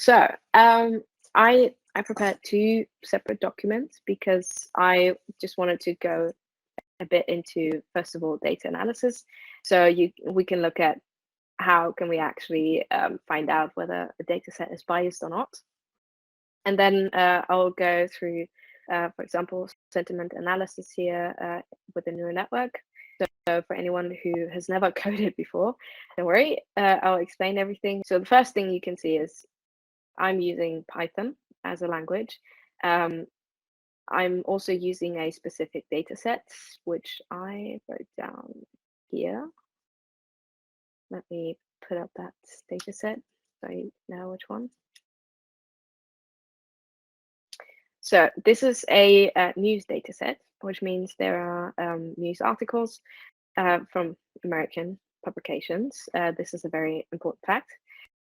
So I prepared two separate documents because I just wanted to go a bit into, first of all, data analysis. So we can look at how can we actually find out whether a data set is biased or not. And then I'll go through, for example, sentiment analysis here with a neural network. So for anyone who has never coded before, don't worry, I'll explain everything. So the first thing you can see is I'm using Python as a language. I'm also using a specific data set, which I wrote down here. Let me put up that data set so you know which one. So this is a news data set, which means there are news articles from American publications. This is a very important fact.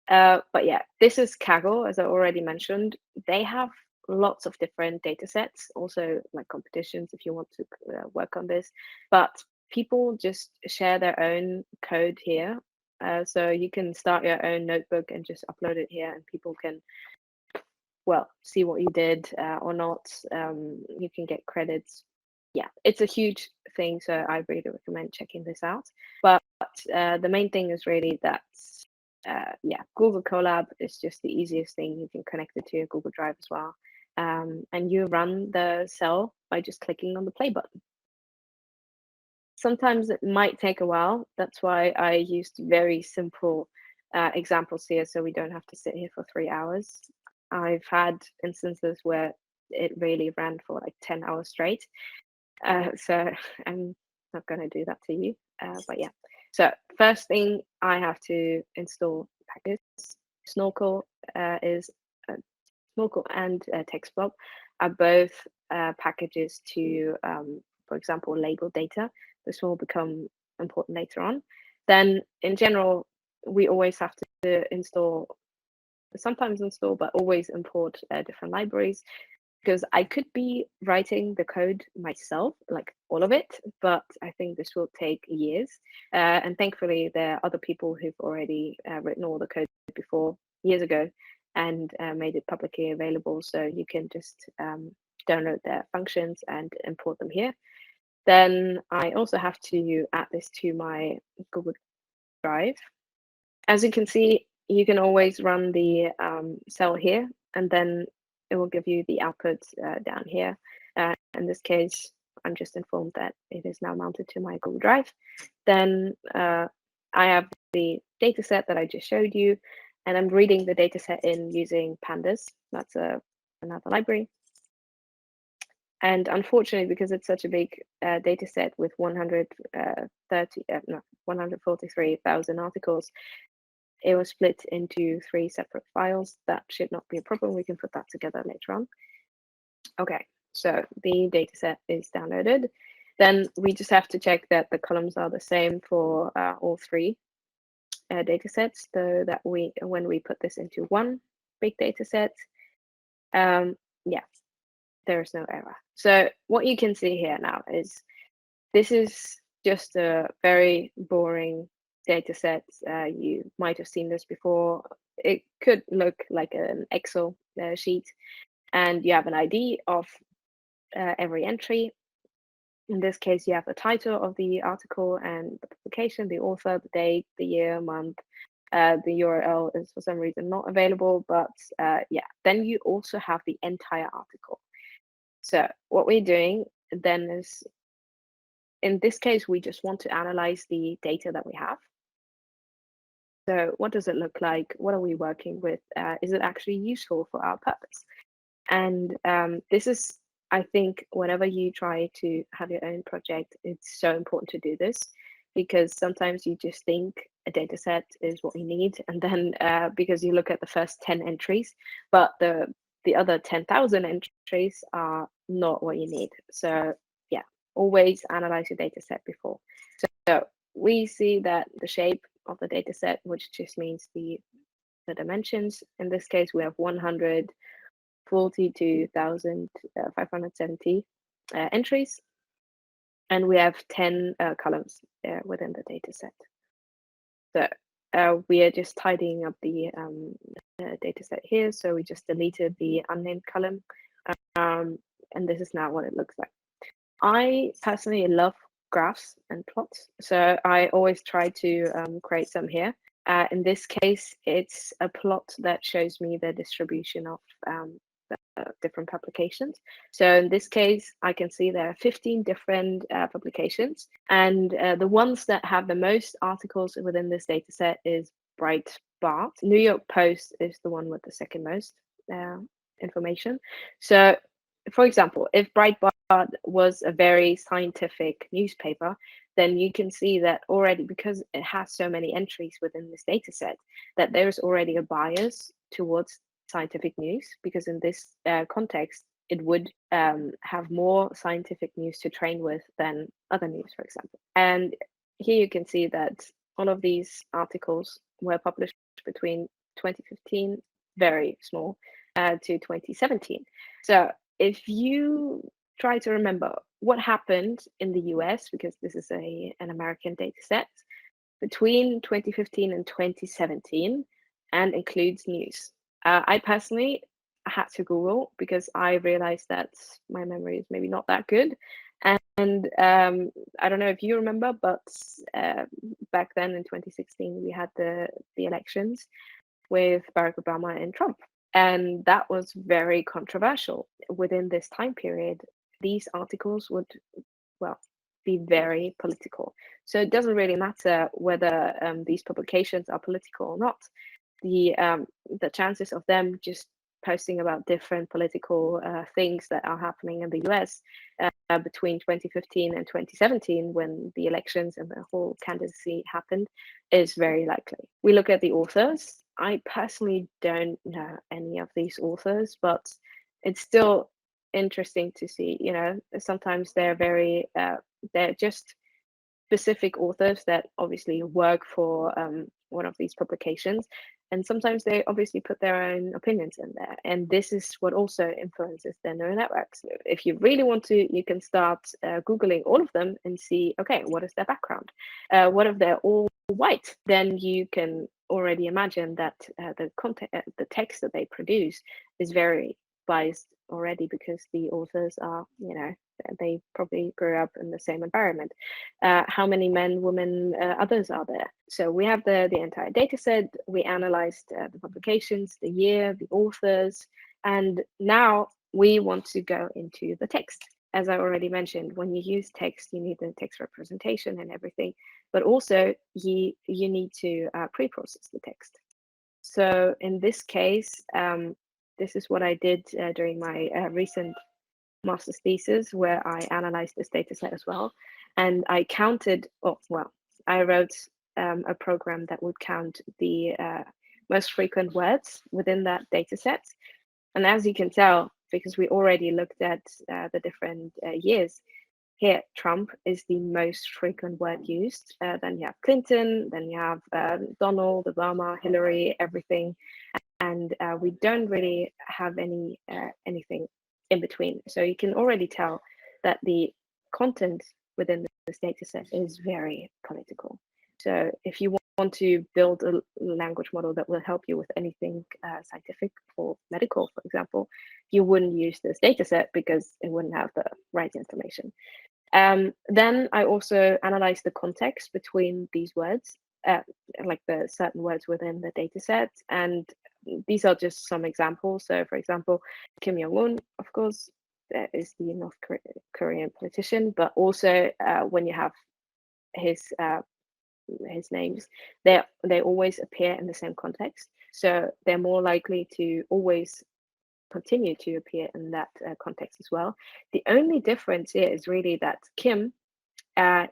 But yeah, this is Kaggle, as I already mentioned. They have lots of different data sets, also like competitions if you want to work on this. But people just share their own code here. So you can start your own notebook and just upload it here, and people can, well, see what you did or not. You can get credits. Yeah, it's a huge thing, so I really recommend checking this out. But the main thing is really that yeah, Google Colab is just the easiest thing. You can connect it to your Google Drive as well. And you run the cell by just clicking on the play button. Sometimes it might take a while. That's why I used very simple examples here, so we don't have to sit here for 3 hours. I've had instances where it really ran for like 10 hours straight. So I'm not going to do that to you. But yeah, so first thing I have to install packages. Snorkel is Snorkel and TextBlob are both packages to, for example, label data. This will become important later on. Then in general, we always have to install, sometimes install, but always import different libraries, because I could be writing the code myself, like all of it, but I think this will take years. And thankfully, there are other people who've already written all the code before, years ago, and made it publicly available. So you can just download their functions and import them here. Then I also have to add this to my Google Drive. As you can see, you can always run the cell here, and then it will give you the output down here. In this case, I'm just informed that it is now mounted to my Google Drive. Then I have the data set that I just showed you, and I'm reading the data set in using pandas. That's another library. And unfortunately, because it's such a big data set with 143,000 articles, it was split into 3 separate files. That should not be a problem. We can put that together later on. Okay, so the dataset is downloaded. Then we just have to check that the columns are the same for all 3 datasets, so that when we put this into one big dataset, yeah, there is no error. So what you can see here now is this is just a very boring data set. You might have seen this before. It could look like an Excel sheet, and you have an ID of every entry. In this case, you have the title of the article and the publication, the author, the date, the year, month. The URL is for some reason not available, but yeah, then you also have the entire article. So what we're doing then is, in this case, we just want to analyze the data that we have. So what does it look like? What are we working with? Is it actually useful for our purpose? And this is, I think, whenever you try to have your own project, it's so important to do this, because sometimes you just think a data set is what you need, and then because you look at the first 10 entries, but the other 10,000 entries are not what you need. So yeah, always analyze your data set before. So we see that the shape of the data set, which just means the dimensions. In this case, we have 142,570 entries, and we have 10 columns within the data set. So we are just tidying up the data set here. So we just deleted the unnamed column. And this is now what it looks like. I personally love graphs and plots, so I always try to create some here. In this case, it's a plot that shows me the distribution of different publications. So in this case, I can see there are 15 different publications, and the ones that have the most articles within this data set is Breitbart. New York Post is the one with the second most information. So, for example, if Breitbart was a very scientific newspaper, then you can see that already, because it has so many entries within this data set, that there's already a bias towards scientific news, because in this context, it would have more scientific news to train with than other news, for example. And here you can see that all of these articles were published between 2015, very small, to 2017. So if you try to remember what happened in the US, because this is an American data set, between 2015 and 2017, and includes news. I personally had to Google because I realized that my memory is maybe not that good. And I don't know if you remember, but back then in 2016, we had the elections with Barack Obama and Trump. And that was very controversial. Within this time period, these articles would, well, be very political. So it doesn't really matter whether these publications are political or not. The chances of them just posting about different political things that are happening in the US between 2015 and 2017, when the elections and the whole candidacy happened, is very likely. We look at the authors. I personally don't know any of these authors, but it's still interesting to see. You know, sometimes they're very they're just specific authors that obviously work for one of these publications, and sometimes they obviously put their own opinions in there, and this is what also influences their neural networks. If you really want to, you can start googling all of them and see, okay, what is their background, what if they're all white, then you can already imagine that the content, the text that they produce is very biased already, because the authors are, you know, they probably grew up in the same environment. How many men, women, others are there? So we have the entire data set. We analyzed the publications, the year, the authors, and now we want to go into the text. As I already mentioned, when you use text, you need the text representation and everything, but also you need to pre-process the text. So in this case, this is what I did during my recent master's thesis, where I analyzed this data set as well. And I counted, I wrote a program that would count the most frequent words within that data set. And as you can tell, because we already looked at the different years, here Trump is the most frequent word used. Then you have Clinton, then you have Donald, Obama, Hillary, everything. And we don't really have anything in between. So you can already tell that the content within this data set is very political. So if you want to build a language model that will help you with anything scientific or medical, for example, you wouldn't use this data set because it wouldn't have the right information. Then I also analyzed the context between these words, like the certain words within the data set. And these are just some examples. So, for example, Kim Jong-un, of course, is the North Korean politician, but also when you have his names, they always appear in the same context. So they're more likely to always continue to appear in that context as well. The only difference here is really that Kim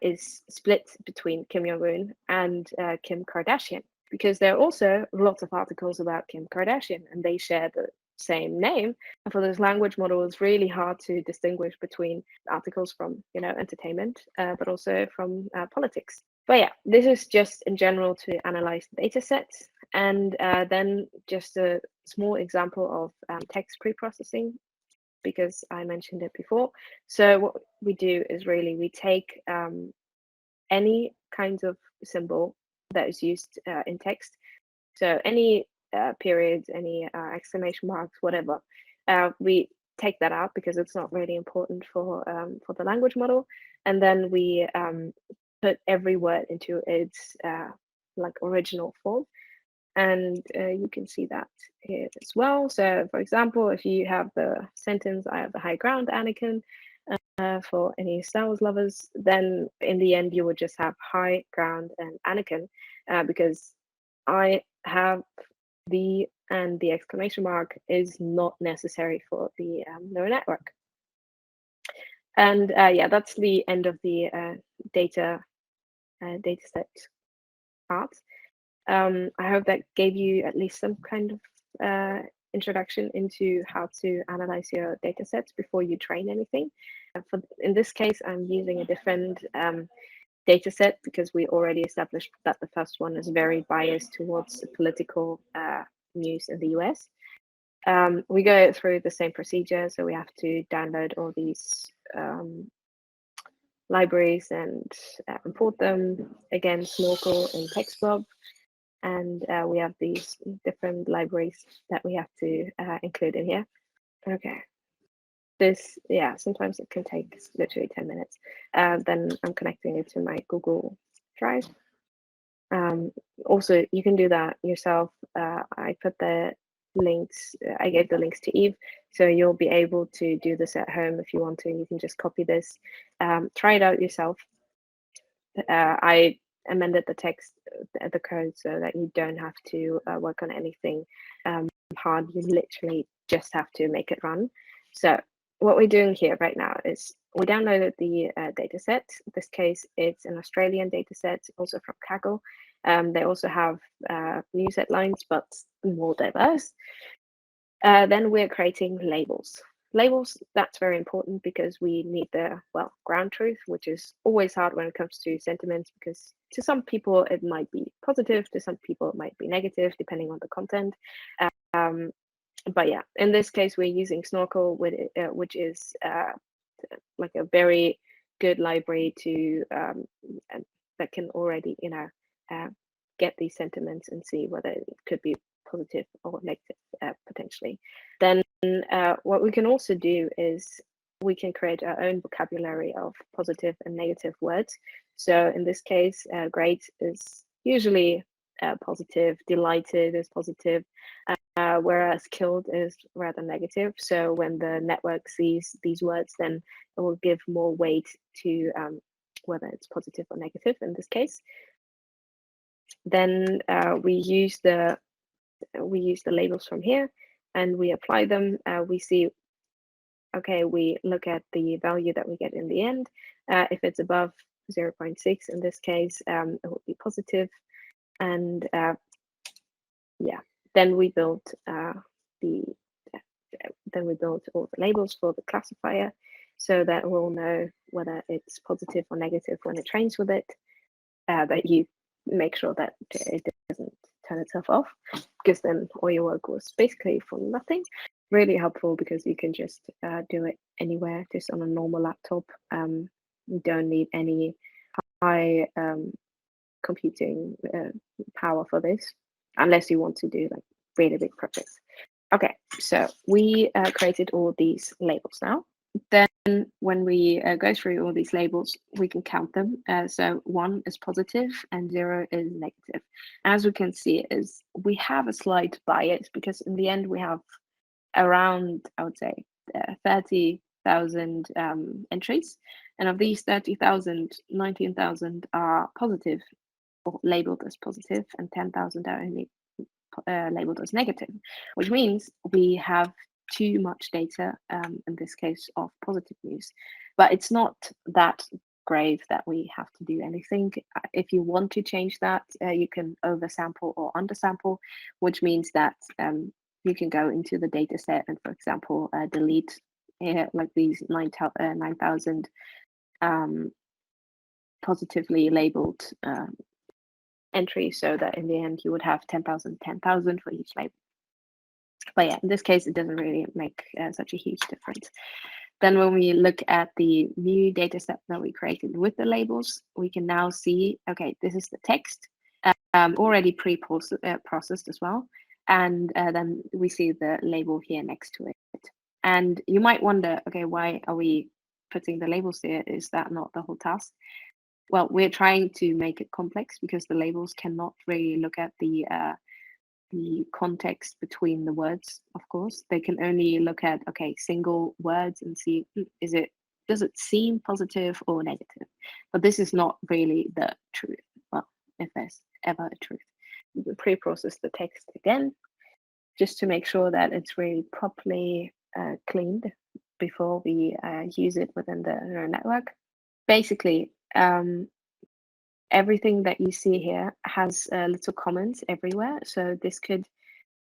is split between Kim Jong-un and Kim Kardashian, because there are also lots of articles about Kim Kardashian and they share the same name. And for this language model, it's really hard to distinguish between articles from, you know, entertainment, but also from politics. But yeah, this is just in general to analyze the data sets. And then just a small example of text pre-processing, because I mentioned it before. So what we do is really we take any kind of symbol that is used in text. So any periods, any exclamation marks, whatever, we take that out because it's not really important for the language model. And then we put every word into its like original form. And you can see that here as well. So for example, if you have the sentence, I have the high ground, Anakin, for any Star Wars lovers, then in the end, you would just have high ground and Anakin, because I have the and the exclamation mark is not necessary for the neural network. And yeah, that's the end of the dataset part. I hope that gave you at least some kind of introduction into how to analyze your data sets before you train anything. In this case, I'm using a different data set because we already established that the first one is very biased towards political news in the US. We go through the same procedure, so we have to download all these libraries and import them. Again, Snorkel and TextBlob. And we have these different libraries that we have to include in here. Okay. This, yeah, sometimes it can take literally 10 minutes. Then I'm connecting it to my Google Drive. Also, you can do that yourself. I put the links, I gave the links to Eve, so you'll be able to do this at home if you want to. You can just copy this, try it out yourself. I amended the text, the code, so that you don't have to work on anything hard. You literally just have to make it run. So what we're doing here right now is we downloaded the data set. In this case, it's an Australian data set, also from Kaggle. They also have news headlines, but more diverse. Then we're creating labels. Labels, that's very important because we need the, well, ground truth, which is always hard when it comes to sentiments, because to some people it might be positive, to some people it might be negative, depending on the content. But yeah, in this case, we're using Snorkel, which is like a very good library to that can already, get these sentiments and see whether it could be positive or negative potentially. Then what we can also do is we can create our own vocabulary of positive and negative words. So in this case, great is usually positive, delighted is positive, whereas killed is rather negative. So when the network sees these words, then it will give more weight to whether it's positive or negative in this case. Then we use the labels from here and we apply them. We see, okay, we look at the value that we get in the end. If it's above 0.6 in this case, it will be positive. And yeah, then we built all the labels for the classifier so that we'll know whether it's positive or negative when it trains with it. That you make sure that it doesn't turn itself off, because then all your work was basically for nothing. Really helpful because you can just do it anywhere, just on a normal laptop. You don't need any high computing power for this, unless you want to do like really big projects. Okay, so we created all these labels now. Then when we go through all these labels, we can count them. So 1 is positive and 0 is negative. As we can see, is we have a slight bias because in the end we have around, I would say, 30,000 entries. And of these 30,000, 19,000 are positive or labeled as positive, and 10,000 are only labeled as negative, which means we have too much data, in this case of positive news. But it's not that grave that we have to do anything. If you want to change that, you can oversample or undersample, which means that you can go into the data set and, for example, delete like these 9,000 positively labeled entries, so that in the end you would have 10,000 for each label. But yeah, in this case, it doesn't really make such a huge difference. Then when we look at the new data set that we created with the labels, we can now see, okay, this is the text. already pre-processed as well. And then we see the label here next to it. And you might wonder, okay, why are we putting the labels here? Is that not the whole task? Well, we're trying to make it complex because the labels cannot really look at the context between the words, of course. They can only look at, okay, single words and see, does it seem positive or negative? But this is not really the truth. Well, if there's ever a truth. We pre-process the text again, just to make sure that it's really properly cleaned before we use it within the neural network. Basically, everything that you see here has little comments everywhere. So this could,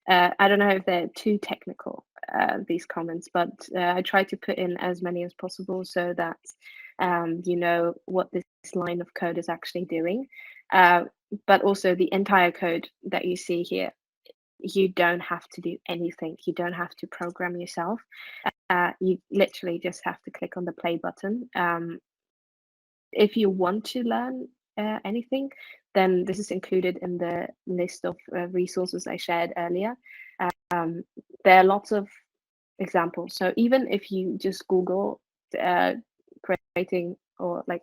I don't know if they're too technical, these comments, but I try to put in as many as possible so that you know what this line of code is actually doing. But also the entire code that you see here, you don't have to do anything. You don't have to program yourself. You literally just have to click on the play button. If you want to learn anything, then this is included in the list of resources I shared earlier. There are lots of examples. So even if you just Google creating, or like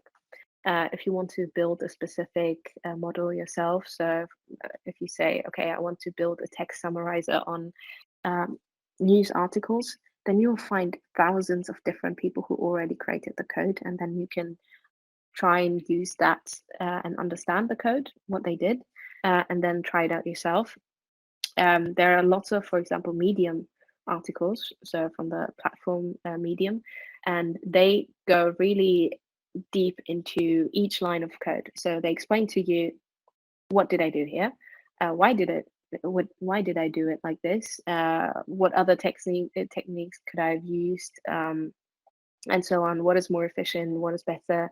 if you want to build a specific model yourself, so if you say, okay, I want to build a text summarizer on news articles, then you'll find thousands of different people who already created the code, and then you can try and use that and understand the code, what they did, and then try it out yourself. There are lots of, for example, Medium articles, so from the platform Medium, and they go really deep into each line of code. So they explain to you, what did I do here? Why did I do it like this? What other techniques could I have used? And so on. What is more efficient? What is better?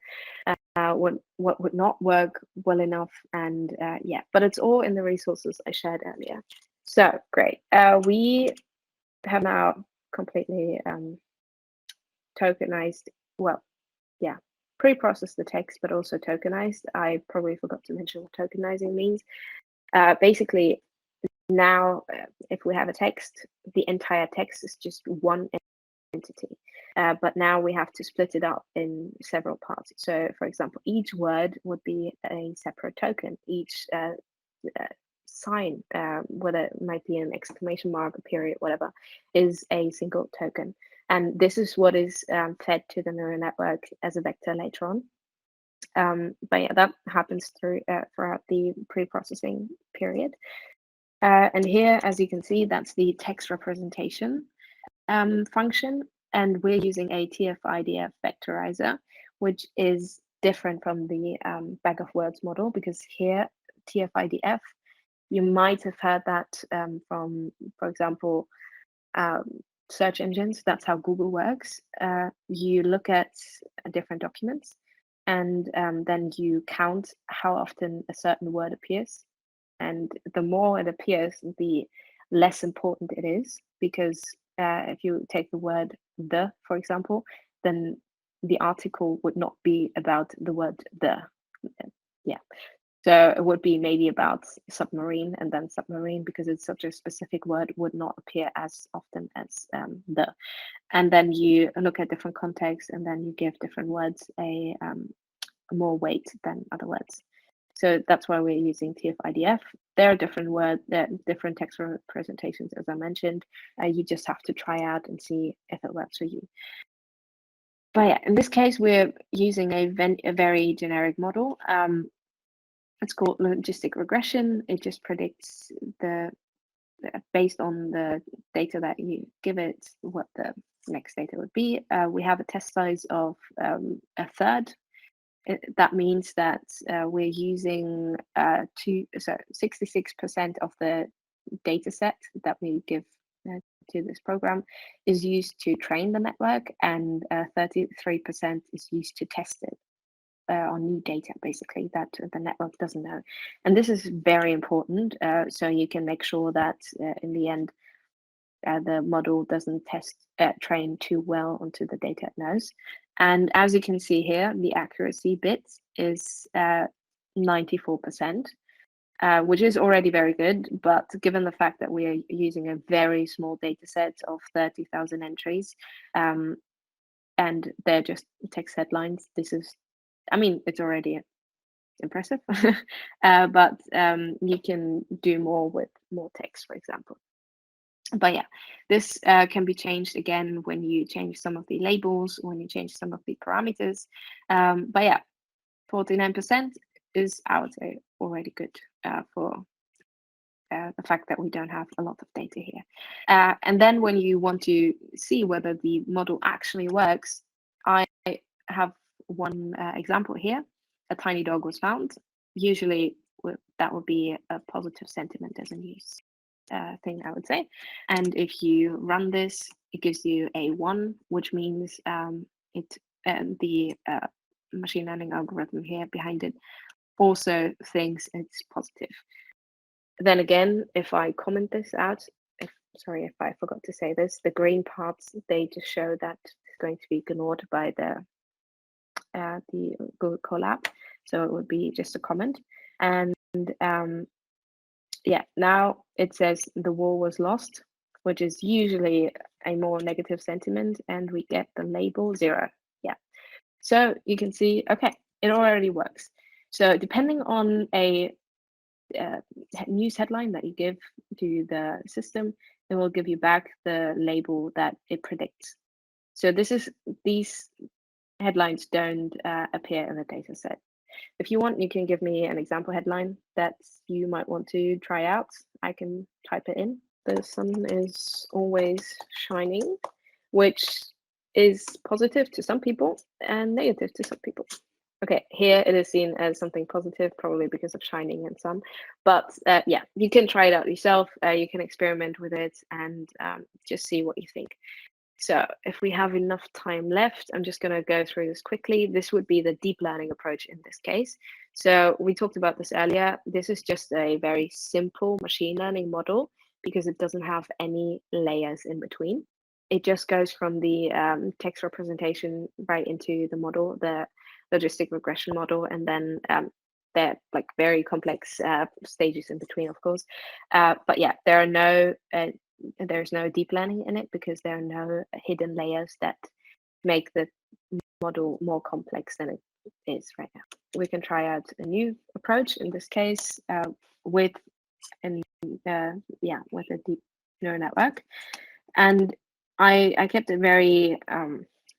What would not work well enough? And yeah, but it's all in the resources I shared earlier. So great. We have now completely tokenized. Well, yeah, pre-processed the text, but also tokenized. I probably forgot to mention what tokenizing means. Basically, now if we have a text, the entire text is just one entity. But now we have to split it up in several parts. So, for example, each word would be a separate token. Each sign, whether it might be an exclamation mark, a period, whatever, is a single token. And this is what is fed to the neural network as a vector later on. But yeah, that happens throughout the pre-processing period. And here, as you can see, that's the text representation function, and we're using a TF-IDF vectorizer, which is different from the bag of words model, because here, TF-IDF, you might have heard that from, for example, search engines. That's how Google works. You look at different documents, and then you count how often a certain word appears. And the more it appears, the less important it is, because if you take the word the, for example, then the article would not be about the word the. Yeah. So it would be maybe about submarine, and then submarine, because it's such a specific word, would not appear as often as the. And then you look at different contexts, and then you give different words a more weight than other words. So that's why we're using TF-IDF. There are different text representations, as I mentioned. You just have to try out and see if it works for you. But yeah, in this case, we're using a very generic model. It's called logistic regression. It just predicts based on the data that you give it, what the next data would be. We have a test size of a third. That means that we're using 66% of the data set that we give to this program is used to train the network, and 33% is used to test it on new data, basically, that the network doesn't know. And this is very important, so you can make sure that in the end, the model doesn't train too well onto the data it knows. And as you can see here, the accuracy bit is 94%. which is already very good. But given the fact that we are using a very small data set of 30,000 entries, and they're just text headlines, this is, I mean, it's already impressive, but you can do more with more text, for example. But yeah, this can be changed again when you change some of the labels, when you change some of the parameters. But yeah, 49% is, I would say, already good for the fact that we don't have a lot of data here. And then when you want to see whether the model actually works, I have one example here. A tiny dog was found. Usually that would be a positive sentiment as a news thing, I would say. And if you run this, it gives you a 1, which means the machine learning algorithm here behind it also thinks it's positive. Then again, if I comment this out, sorry if I forgot to say this, the green parts, they just show that it's going to be ignored by the Google Colab. So it would be just a comment. And yeah, now it says the war was lost, which is usually a more negative sentiment, and we get the label 0. Yeah. So you can see, okay, it already works. So depending on a news headline that you give to the system, it will give you back the label that it predicts. So these headlines don't appear in the data set. If you want, you can give me an example headline that you might want to try out. I can type it in. The sun is always shining, which is positive to some people and negative to some people. Okay, here it is seen as something positive, probably because of shining and sun. But yeah, you can try it out yourself. You can experiment with it and just see what you think. So if we have enough time left, I'm just going to go through this quickly. This would be the deep learning approach in this case. So we talked about this earlier. This is just a very simple machine learning model because it doesn't have any layers in between. It just goes from the text representation right into the model, the logistic regression model, and then they're like very complex stages in between, of course. But yeah, there are no there's no deep learning in it because there are no hidden layers that make the model more complex than it is right now. We can try out a new approach in this case with a deep neural network, and I kept it very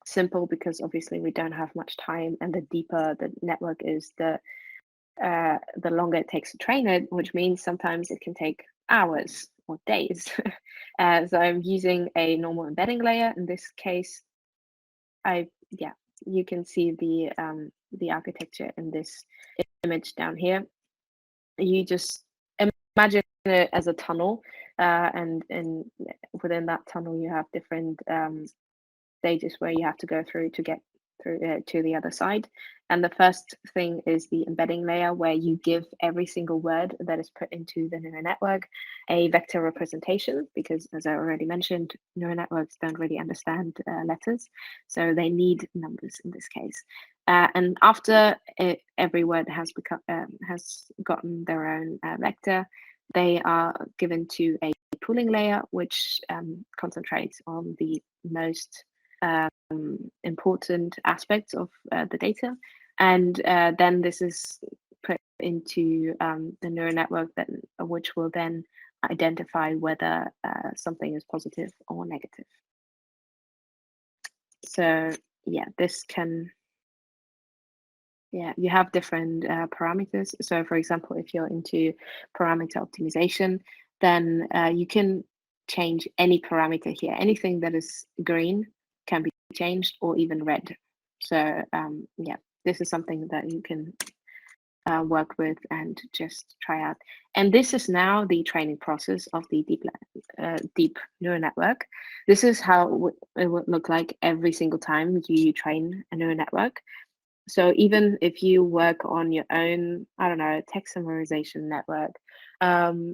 simple because obviously we don't have much time, and the deeper the network is, the longer it takes to train it, which means sometimes it can take hours or days. So I'm using a normal embedding layer. In this case, you can see the architecture in this image down here. You just imagine it as a tunnel, and within that tunnel you have different stages where you have to go through to get through to the other side. And the first thing is the embedding layer, where you give every single word that is put into the neural network a vector representation, because as I already mentioned, neural networks don't really understand letters, so they need numbers in this case. And after every word has gotten their own vector, they are given to a pooling layer, which concentrates on the most important aspects of the data, and then this is put into the neural network which will then identify whether something is positive or negative. So yeah, you have different parameters. So for example, if you're into parameter optimization, then you can change any parameter here. Anything that is green can be changed, or even red. So yeah, this is something that you can work with and just try out. And this is now the training process of the deep neural network. This is how it would look like every single time you train a neural network. So even if you work on your own, I don't know, text summarization network,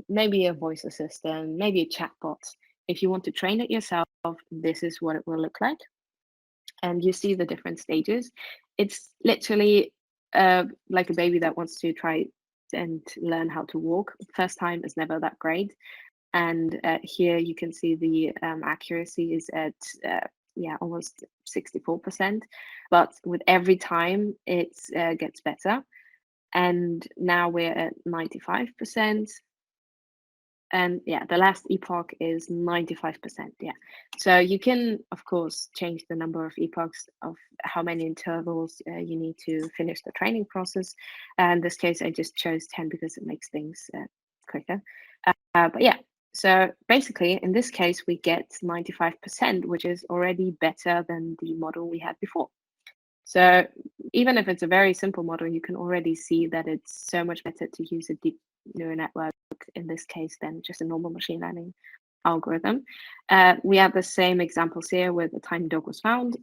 maybe a voice assistant, maybe a chatbot, if you want to train it yourself, this is what it will look like. And you see the different stages. It's literally like a baby that wants to try and learn how to walk. First time is never that great. And here you can see the accuracy is at almost 64%. But with every time, it gets better. And now we're at 95%. And yeah, the last epoch is 95%. Yeah. So you can, of course, change the number of epochs of how many intervals you need to finish the training process. In this case, I just chose 10 because it makes things quicker. But yeah, so basically, in this case, we get 95%, which is already better than the model we had before. So even if it's a very simple model, you can already see that it's so much better to use a deep neural network in this case than just a normal machine learning algorithm. We have the same examples here where the tiny dog was found.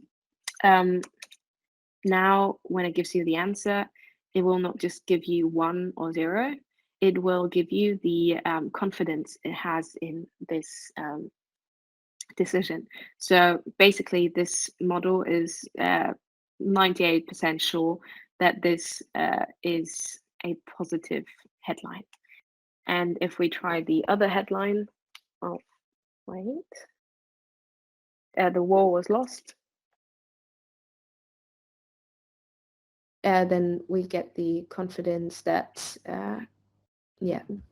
Now, when it gives you the answer, it will not just give you 1 or 0. It will give you the confidence it has in this decision. So basically, this model is 98% sure that this is a positive headline. And if we try the other headline, oh, wait, the war was lost. Then we get the confidence that,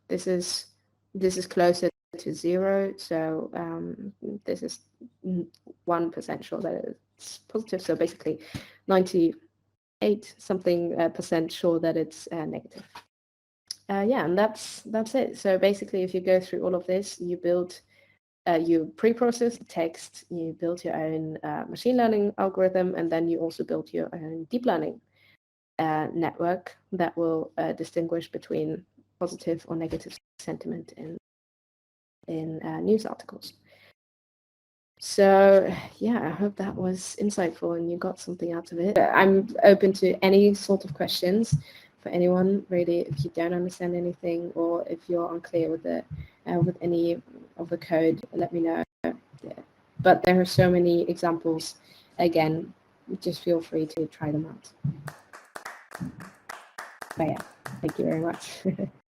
this is closer to 0. So this is 1% sure that it's positive. So basically 98 something percent sure that it's negative. And that's it. So basically, if you go through all of this, you build, you pre-process the text, you build your own machine learning algorithm, and then you also build your own deep learning network that will distinguish between positive or negative sentiment in news articles. So yeah, I hope that was insightful and you got something out of it. I'm open to any sort of questions for anyone, really. If you don't understand anything or if you're unclear with it, with any of the code, let me know. Yeah. But there are so many examples. Again, just feel free to try them out. But yeah, thank you very much.